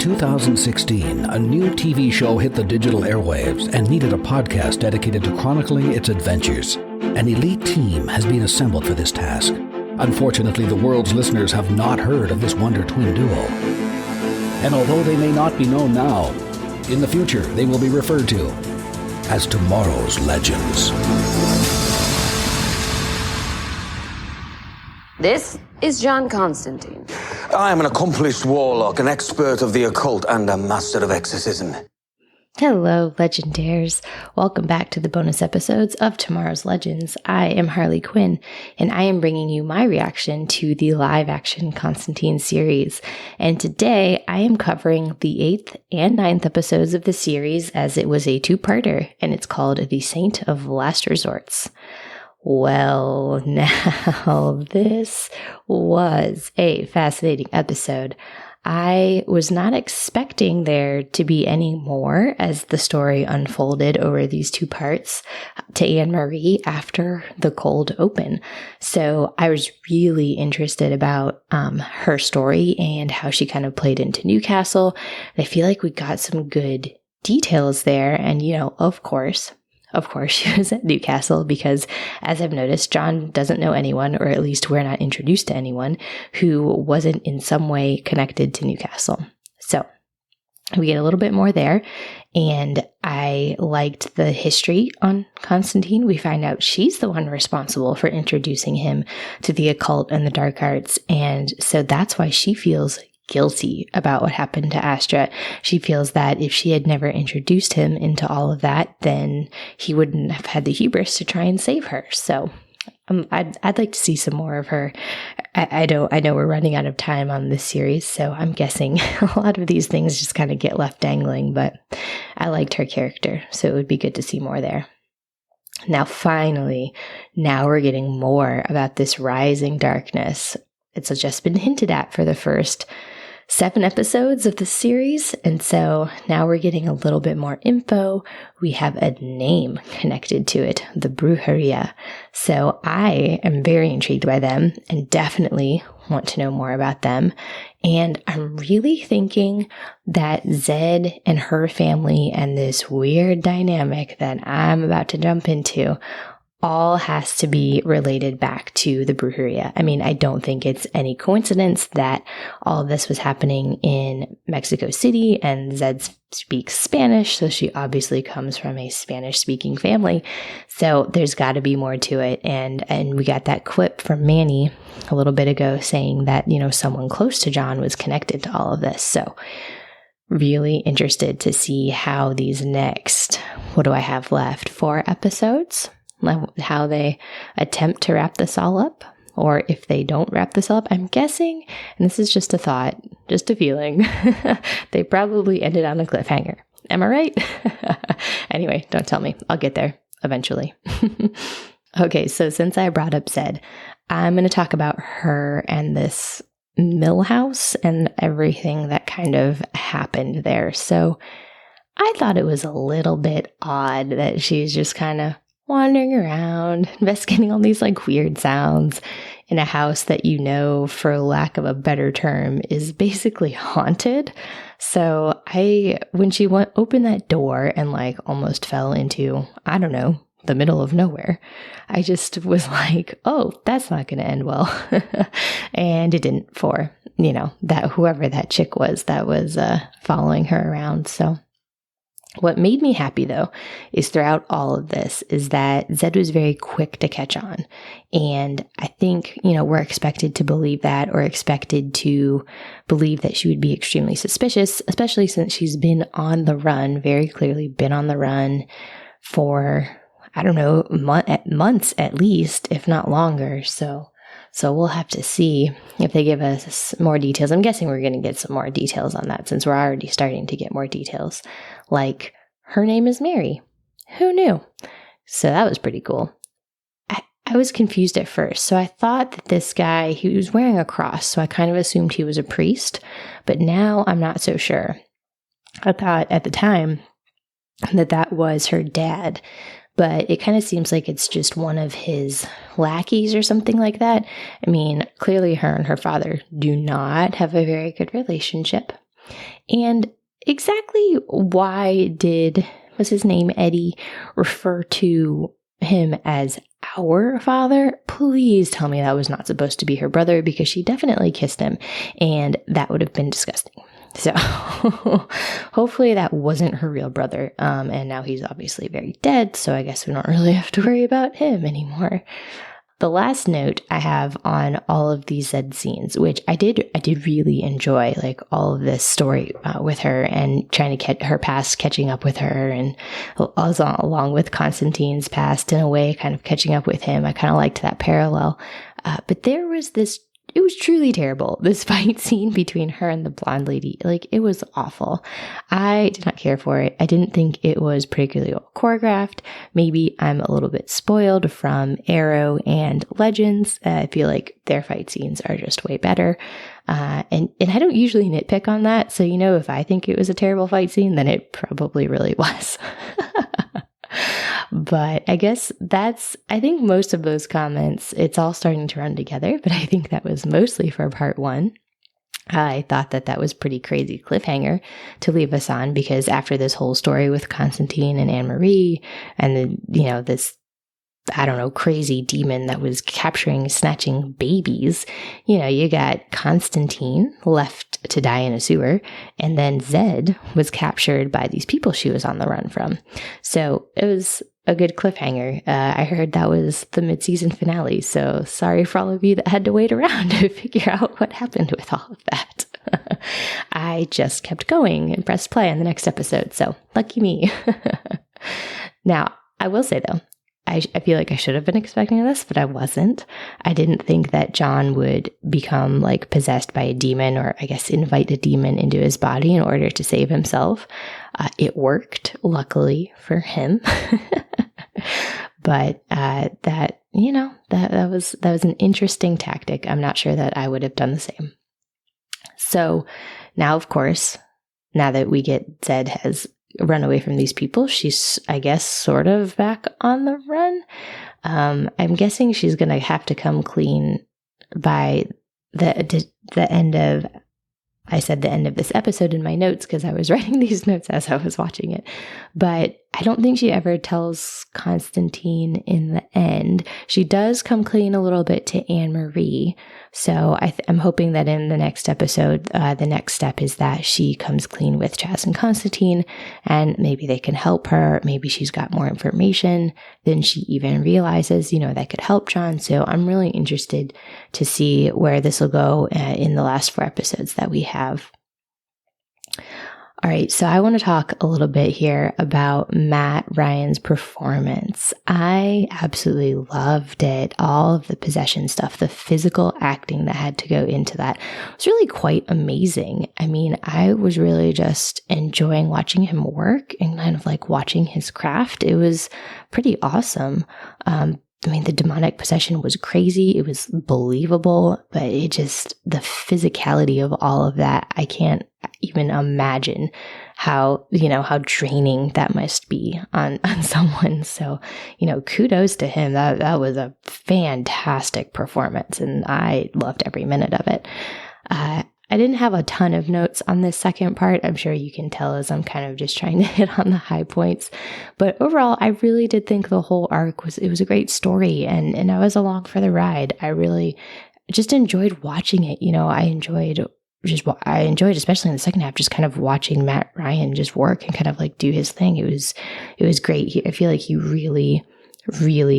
2016, a new TV show hit the digital airwaves and needed a podcast dedicated to chronicling its adventures. An elite team has been assembled for this task. Unfortunately, the world's listeners have not heard of this Wonder Twin duo. And although they may not be known now, in the future they will be referred to as tomorrow's legends. This is John Constantine. I am an accomplished warlock, an expert of the occult, and a master of exorcism. Hello, Legendaires. Welcome back to the bonus episodes of Tomorrow's Legends. I am Harley Quinn, and I am bringing you my reaction to the live-action Constantine series. And today, I am covering the 8th and 9th episodes of the series, as it was a two-parter, and it's called The Saint of Last Resorts. Well, now, this was a fascinating episode. I was not expecting there to be any more as the story unfolded over these two parts to Anne-Marie after the cold open. So I was really interested about her story and how she kind of played into Newcastle. I feel like we got some good details there. And, of course, she was at Newcastle because, as I've noticed, John doesn't know anyone, or at least we're not introduced to anyone, who wasn't in some way connected to Newcastle. So we get a little bit more there, and I liked the history on Constantine. We find out she's the one responsible for introducing him to the occult and the dark arts, and so that's why she feels guilty about what happened to Astra. She feels that if she had never introduced him into all of that, then he wouldn't have had the hubris to try and save her. So I'd like to see some more of her. I know we're running out of time on this series, so I'm guessing a lot of these things just kind of get left dangling, but I liked her character, so it would be good to see more there. Now, finally, we're getting more about this rising darkness. It's just been hinted at for the first 7 episodes of the series, and so now we're getting a little bit more info. We have a name connected to it, the Brujeria. So I am very intrigued by them and definitely want to know more about them. And I'm really thinking that Zed and her family and this weird dynamic that I'm about to jump into all has to be related back to the Brujeria. I mean, I don't think it's any coincidence that all of this was happening in Mexico City, and Zed speaks Spanish, so she obviously comes from a Spanish-speaking family. So there's got to be more to it, and we got that clip from Manny a little bit ago saying that, someone close to John was connected to all of this. So really interested to see how these next, what do I have left, 4 episodes? How they attempt to wrap this all up, or if they don't wrap this up. I'm guessing, and this is just a thought, just a feeling, they probably ended on a cliffhanger. Am I right? Anyway, don't tell me. I'll get there eventually. Okay, so since I brought up Zed, I'm going to talk about her and this mill house and everything that kind of happened there. So I thought it was a little bit odd that she's just kind of wandering around, investigating all these weird sounds in a house that, for lack of a better term, is basically haunted. So when she opened that door and almost fell into, I don't know, the middle of nowhere, I just was like, oh, that's not going to end well. And it didn't for, that whoever that chick was that was following her around. So what made me happy, though, is throughout all of this is that Zed was very quick to catch on. And I think, we're expected to believe that, or expected to believe that she would be extremely suspicious, especially since she's been on the run, very clearly been on the run for, I don't know, months at least, if not longer. So we'll have to see if they give us more details. I'm guessing we're going to get some more details on that since we're already starting to get more details. Like, her name is Mary. Who knew? So that was pretty cool. I was confused at first. So I thought that this guy, he was wearing a cross. So I kind of assumed he was a priest. But now I'm not so sure. I thought at the time that was her dad. But it kind of seems like it's just one of his lackeys or something like that. I mean, clearly her and her father do not have a very good relationship. And exactly why was his name Eddie, refer to him as our father? Please tell me that was not supposed to be her brother, because she definitely kissed him, and that would have been disgusting. So hopefully that wasn't her real brother. And now he's obviously very dead, so I guess we don't really have to worry about him anymore. The last note I have on all of these Zed scenes, which I did really enjoy, like all of this story with her and trying to her past catching up with her, and along with Constantine's past in a way, kind of catching up with him. I kind of liked that parallel. But there was it was truly terrible, this fight scene between her and the blonde lady. Like, it was awful. I did not care for it. I didn't think it was particularly well choreographed. Maybe I'm a little bit spoiled from Arrow and Legends. I feel like their fight scenes are just way better. And I don't usually nitpick on that. So, if I think it was a terrible fight scene, then it probably really was. But I guess I think most of those comments, it's all starting to run together, but I think that was mostly for part one. I thought that was pretty crazy cliffhanger to leave us on, because after this whole story with Constantine and Anne-Marie, and then, this, I don't know, crazy demon that was snatching babies, you got Constantine left to die in a sewer, and then Zed was captured by these people she was on the run from. So it was a good cliffhanger. I heard that was the mid-season finale, so sorry for all of you that had to wait around to figure out what happened with all of that. I just kept going and pressed play on the next episode, so lucky me. Now, I will say though, I feel like I should have been expecting this, but I wasn't. I didn't think that John would become like possessed by a demon, or I guess invite a demon into his body in order to save himself. It worked, luckily for him. But that was an interesting tactic. I'm not sure that I would have done the same. So now, of course, now that we get Zed has run away from these people, she's, I guess, sort of back on the run. I'm guessing she's going to have to come clean by the end of, I said the end of this episode in my notes because I was writing these notes as I was watching it. But I don't think she ever tells Constantine in the end. She does come clean a little bit to Anne-Marie. So I'm hoping that in the next episode, the next step is that she comes clean with Chaz and Constantine, and maybe they can help her. Maybe she's got more information than she even realizes, that could help John. So I'm really interested to see where this will go in the last 4 episodes that we have. All right, so I want to talk a little bit here about Matt Ryan's performance. I absolutely loved it. All of the possession stuff, the physical acting that had to go into that was really quite amazing. I mean, I was really just enjoying watching him work and kind of like watching his craft. It was pretty awesome. The demonic possession was crazy. It was believable, but the physicality of all of that, I can't even imagine how draining that must be on someone. So, kudos to him. That was a fantastic performance, and I loved every minute of it. I didn't have a ton of notes on this second part. I'm sure you can tell as I'm kind of just trying to hit on the high points. But overall, I really did think the whole arc was a great story, and I was along for the ride. I really just enjoyed watching it. I enjoyed, especially in the second half, just kind of watching Matt Ryan just work and kind of like do his thing. It was great. I feel like he really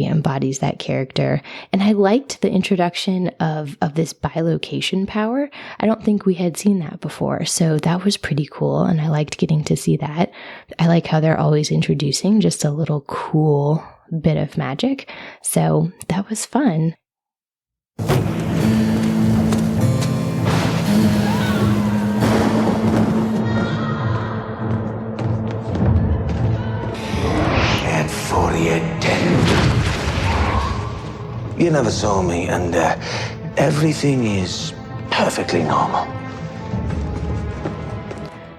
embodies that character. And I liked the introduction of this bilocation power. I don't think we had seen that before. So that was pretty cool. And I liked getting to see that. I like how they're always introducing just a little cool bit of magic. So that was fun. You never saw me, and everything is perfectly normal.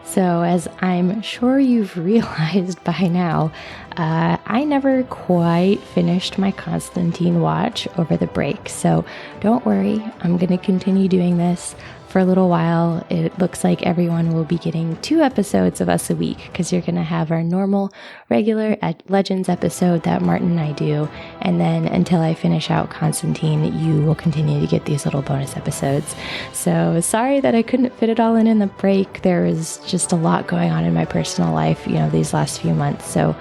So, as I'm sure you've realized by now, I never quite finished my Constantine watch over the break. So don't worry, I'm going to continue doing this for a little while, it looks like everyone will be getting 2 episodes of us a week, because you're going to have our normal, regular Legends episode that Martin and I do, and then until I finish out Constantine, you will continue to get these little bonus episodes. So sorry that I couldn't fit it all in the break. There was just a lot going on in my personal life, these last few months. So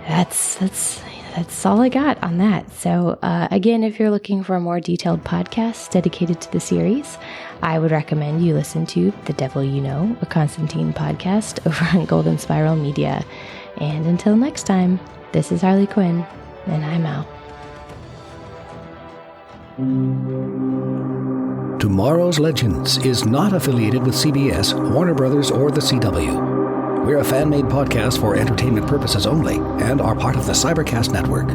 that's all I got on that. So again, if you're looking for a more detailed podcast dedicated to the series, I would recommend you listen to The Devil You Know, a Constantine podcast over on Golden Spiral Media. And until next time, this is Harley Quinn, and I'm out. Tomorrow's Legends is not affiliated with CBS, Warner Brothers, or the CW. We're a fan-made podcast for entertainment purposes only and are part of the Cybercast Network.